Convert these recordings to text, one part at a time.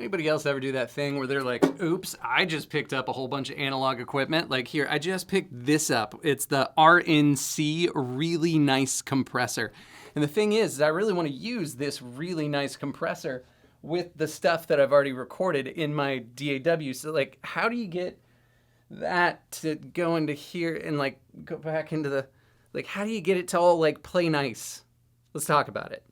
Anybody else ever do that thing where they're like, oops, I just picked up a whole bunch of analog equipment. Like here, I just picked this up. It's the RNC really nice compressor. And the thing is I really want to use this really nice compressor with the stuff that I've already recorded in my DAW. So like, how do you get that to go into here and like go back into the, like, how do you get it to all like play nice? Let's talk about it.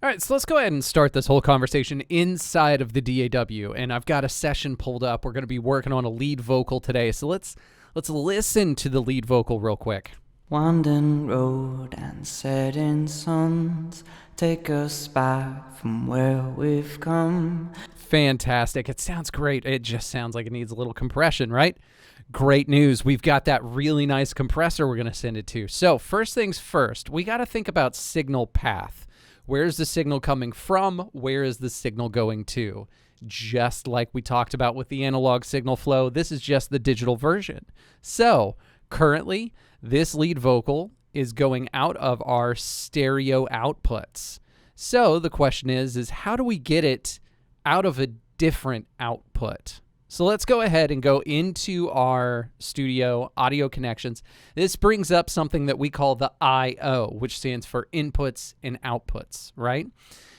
All right, so let's go ahead and start this whole conversation inside of the DAW, and I've got a session pulled up. We're going to be working on a lead vocal today, so let's listen to the lead vocal real quick. Wandering road and setting suns take us back from where we've come. Fantastic. It sounds great. It just sounds like it needs a little compression, right? Great news. We've got that really nice compressor we're going to send it to. So first things first, we got to think about signal path. Where's the signal coming from? Where is the signal going to? Just like we talked about with the analog signal flow, this is just the digital version. So currently, this lead vocal is going out of our stereo outputs. So the question is how do we get it out of a different output? So let's go ahead and go into our studio audio connections. This brings up something that we call the I/O, which stands for inputs and outputs, right?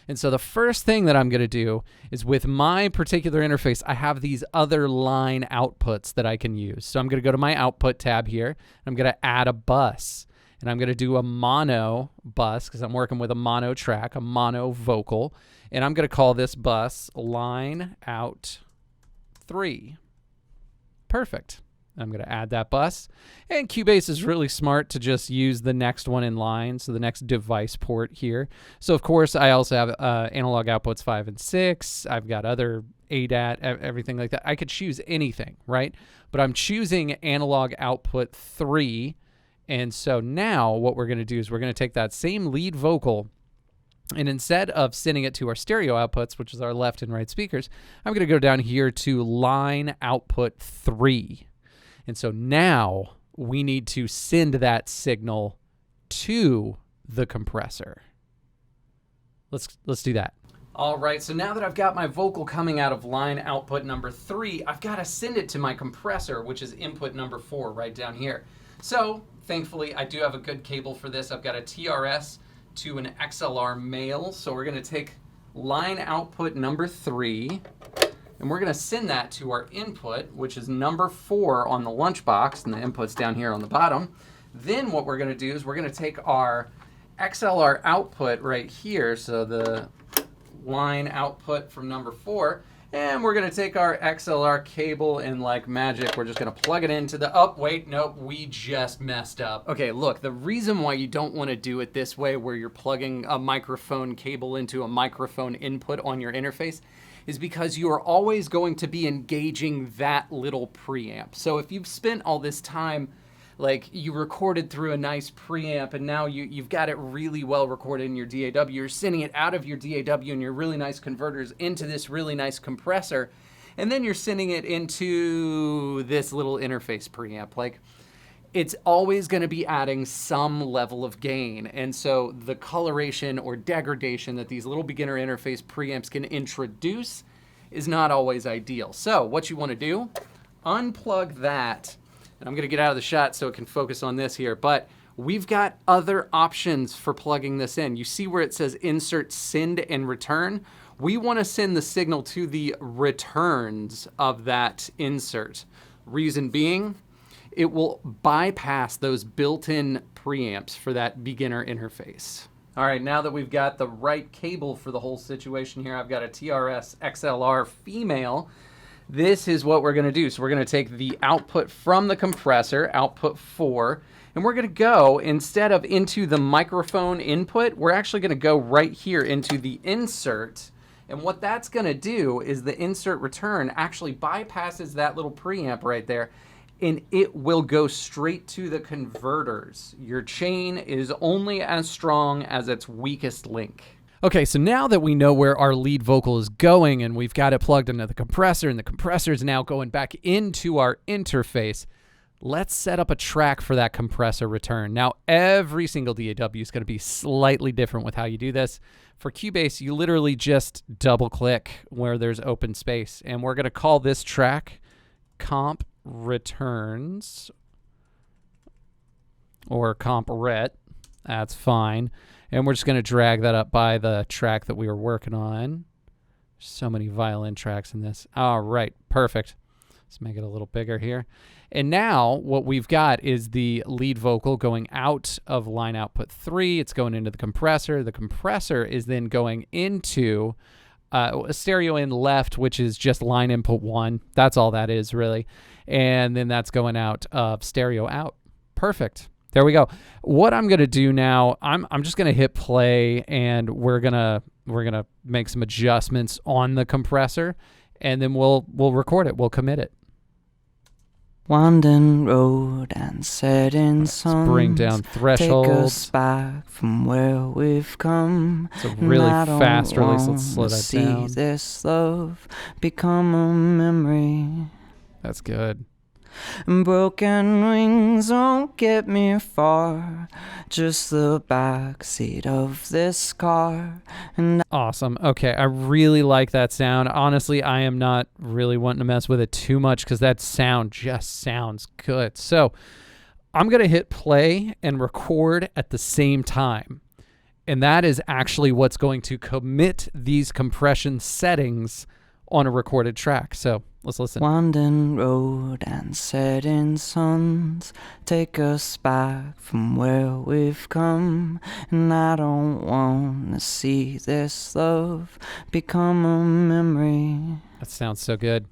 And so the first thing that I'm going to do is with my particular interface, I have these other line outputs that I can use. So I'm going to go to my output tab here. I'm going to add a bus. And I'm going to do a mono bus because I'm working with a mono track, a mono vocal. And I'm going to call this bus line out 3. Perfect. I'm going to add that bus. And Cubase is really smart to just use the next one in line, so the next device port here. So, of course, I also have analog outputs 5 and 6. I've got other ADAT, everything like that. I could choose anything, right? But I'm choosing analog output 3. And so now what we're going to do is we're going to take that same lead vocal, and instead of sending it to our stereo outputs, which is our left and right speakers, I'm going to go down here to line output 3. And so now we need to send that signal to the compressor. Let's do that. All right, so now that I've got my vocal coming out of line output number 3, I've got to send it to my compressor, which is input number 4 right down here. So thankfully, I do have a good cable for this. I've got a TRS to an XLR male. So we're going to take line output number 3, and we're going to send that to our input, which is number 4 on the lunchbox, and the input's down here on the bottom. Then what we're going to do is we're going to take our XLR output right here, so the line output from number 4, and we're going to take our XLR cable, and like magic, we're just going to plug it into the, oh, wait, nope, we just messed up. Okay, look, the reason why you don't want to do it this way, where you're plugging a microphone cable into a microphone input on your interface, is because you are always going to be engaging that little preamp. So if you've spent all this time, like you recorded through a nice preamp and now you've got it really well recorded in your DAW, you're sending it out of your DAW and your really nice converters into this really nice compressor, and then you're sending it into this little interface preamp. Like, it's always going to be adding some level of gain. And so the coloration or degradation that these little beginner interface preamps can introduce is not always ideal. So what you want to do, unplug that. And I'm going to get out of the shot so it can focus on this here, but we've got other options for plugging this in. You see where it says insert, send, and return? We want to send the signal to the returns of that insert. Reason being, it will bypass those built-in preamps for that beginner interface. All right, now that we've got the right cable for the whole situation here, I've got a TRS XLR female. This is what we're going to do. So we're going to take the output from the compressor, output 4, and we're going to go, instead of into the microphone input, we're actually going to go right here into the insert. And what that's going to do is the insert return actually bypasses that little preamp right there, and it will go straight to the converters. Your chain is only as strong as its weakest link. Okay, so now that we know where our lead vocal is going and we've got it plugged into the compressor and the compressor is now going back into our interface, let's set up a track for that compressor return. Now, every single DAW is going to be slightly different with how you do this. For Cubase, you literally just double click where there's open space, and we're going to call this track comp returns or comp ret. That's fine. And we're just going to drag that up by the track that we were working on. So many violin tracks in this. All right, perfect. Let's make it a little bigger here. And now what we've got is the lead vocal going out of line output 3. It's going into the compressor. The compressor is then going into a stereo in left, which is just line input 1. That's all that is, really. And then that's going out of stereo out. Perfect. There we go. What I'm going to do now, I'm just going to hit play, and we're going to make some adjustments on the compressor, and then we'll record it. We'll commit it. Winding road and setting sun. Bring down thresholds. Take us back from where we've come. It's a really fast release. Let's slow that see down. This love become a memory. That's good. Broken wings won't get me far. Just the backseat of this car. And Awesome. Okay, I really like that sound. Honestly, I am not really wanting to mess with it too much because that sound just sounds good. So I'm going to hit play and record at the same time. And that is actually what's going to commit these compression settings on a recorded track. So let's listen. winding road and setting suns take us back from where we've come. And I don't want to see this love become a memory. That sounds so good.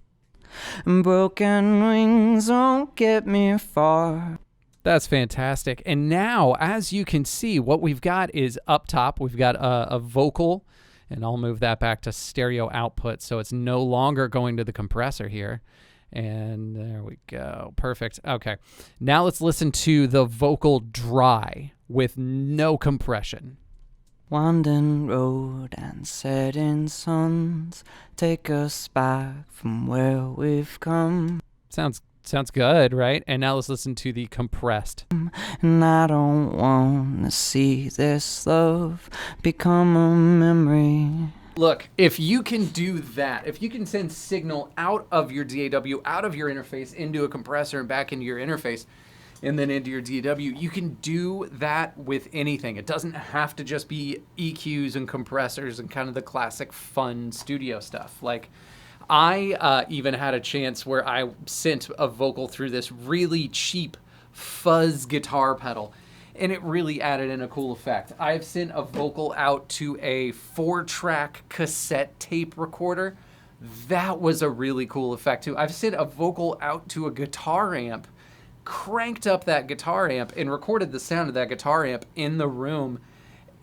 Broken wings won't get me far. That's fantastic. And now, as you can see, what we've got is up top, we've got a vocal, and I'll move that back to stereo output so it's no longer going to the compressor here. And there we go. Perfect. Okay. Now let's listen to the vocal dry with no compression. Winding road and setting suns take us back from where we've come. Sounds good, right? And now let's listen to the compressed. And I don't want to see this love become a memory. Look, if you can do that, if you can send signal out of your DAW, out of your interface, into a compressor and back into your interface, and then into your DAW, you can do that with anything. It doesn't have to just be EQs and compressors and kind of the classic fun studio stuff. Like, I even had a chance where I sent a vocal through this really cheap fuzz guitar pedal, and it really added in a cool effect. I've sent a vocal out to a 4-track cassette tape recorder. That was a really cool effect too. I've sent a vocal out to a guitar amp, cranked up that guitar amp, and recorded the sound of that guitar amp in the room.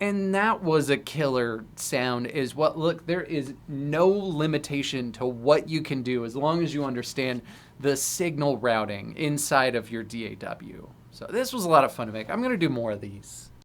And that was a killer sound is what, look, there is no limitation to what you can do as long as you understand the signal routing inside of your DAW. So this was a lot of fun to make. I'm going to do more of these.